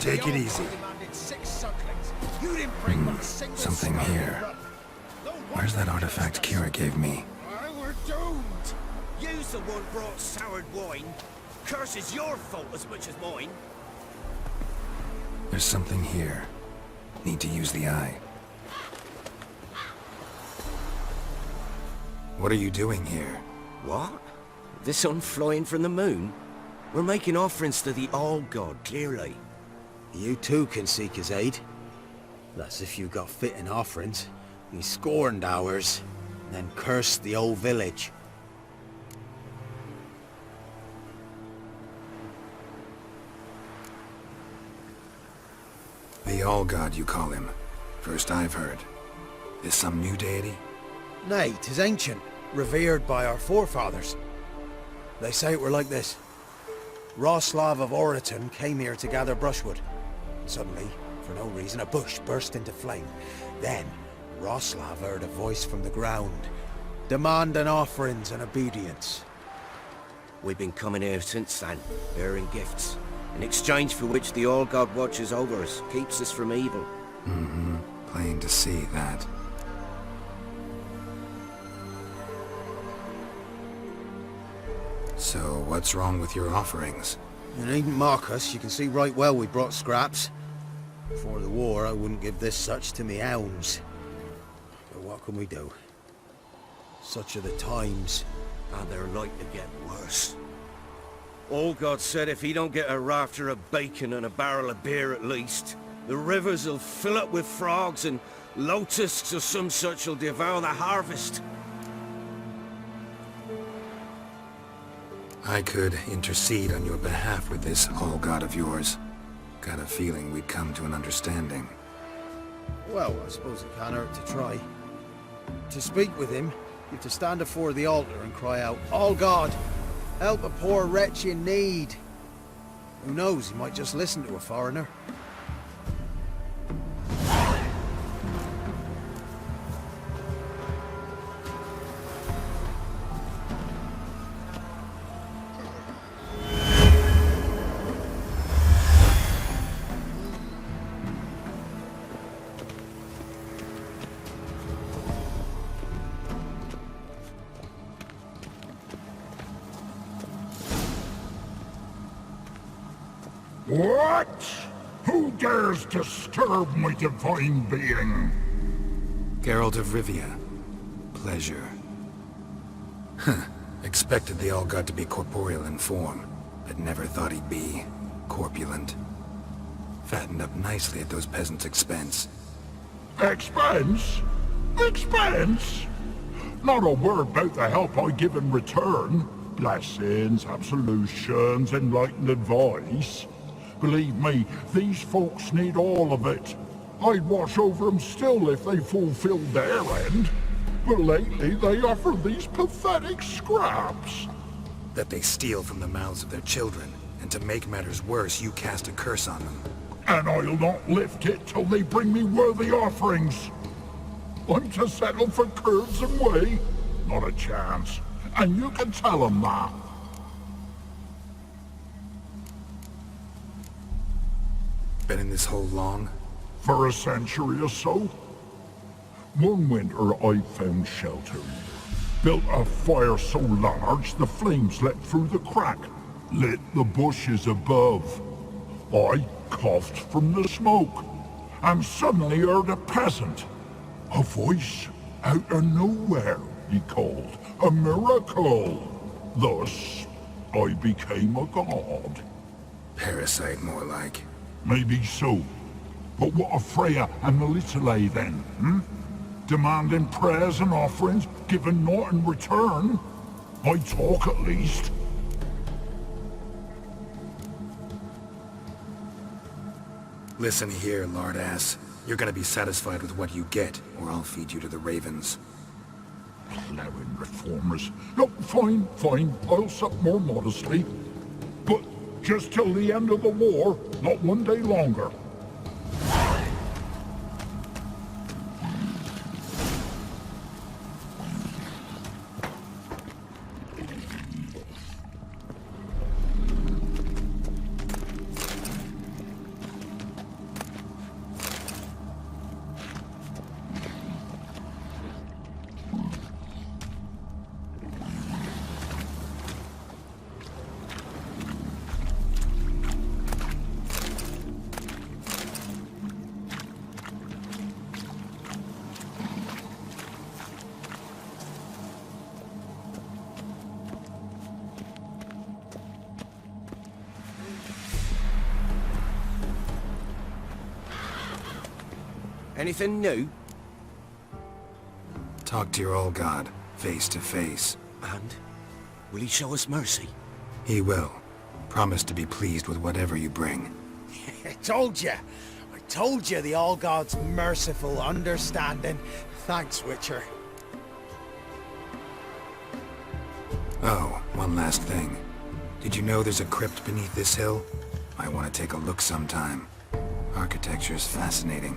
Take it easy. Something here. Where's that artifact Kira gave me? We're doomed. You's the one brought soured wine. Curse is your fault as much as mine. There's something here. Need to use the eye. What are you doing here? What? The sun flying from the moon? We're making offerings to the All-God, clearly. You too can seek his aid. That's if you got fitting offerings. We scorned ours, then cursed the old village. The All-God, you call him. First I've heard. Is some new deity? Nay, 'tis ancient, revered by our forefathers. They say it were like this. Roslav of Oriton came here to gather brushwood. Suddenly, for no reason, a bush burst into flame. Then, Roslav heard a voice from the ground, demanding offerings and obedience. We've been coming here since then, bearing gifts, in exchange for which the All-God watches over us, keeps us from evil. Mm-hmm. Plain to see that. So, what's wrong with your offerings? You needn't mock us, you can see right well we brought scraps. Before the war, I wouldn't give this such to me hounds. But what can we do? Such are the times. And they're like to get worse. All-God said if he don't get a rafter of bacon and a barrel of beer at least, the rivers will fill up with frogs and locusts or some such will devour the harvest. I could intercede on your behalf with this All-God of yours. Got a feeling we'd come to an understanding. Well, I suppose it can't hurt to try. To speak with him, you have to stand before the altar and cry out, "All God, help a poor wretch in need." Who knows, he might just listen to a foreigner. What? Who dares disturb my divine being? Geralt of Rivia. Pleasure. Huh. Expected the All-God to be corporeal in form, but never thought he'd be corpulent. Fattened up nicely at those peasants' expense. Expense? Expense? Not a word about the help I give in return. Blessings, absolutions, enlightened advice. Believe me, these folks need all of it. I'd watch over them still if they fulfilled their end. But lately they offer these pathetic scraps. That they steal from the mouths of their children, and to make matters worse, you cast a curse on them. And I'll not lift it till they bring me worthy offerings. I'm to settle for curves and whey? Not a chance. And you can tell them that. Been in this hole long? For a century or so. One winter I found shelter. Built a fire so large the flames leapt through the crack, lit the bushes above. I coughed from the smoke, and suddenly heard a peasant. A voice out of nowhere, he called. A miracle. Thus, I became a god. Parasite, more like. Maybe so. But what of Freya and the Little then, Demanding prayers and offerings, given naught in return? I talk at least. Listen here, lard-ass. You're gonna be satisfied with what you get, or I'll feed you to the ravens. Plowing reformers. No, fine, fine. I'll sup more modestly. But just till the end of the war, not one day longer. Anything new? Talk to your old god, face to face. And? Will he show us mercy? He will. Promise to be pleased with whatever you bring. I told you! I told you the All-God's merciful understanding. Thanks, Witcher. Oh, one last thing. Did you know there's a crypt beneath this hill? I want to take a look sometime. Architecture's fascinating.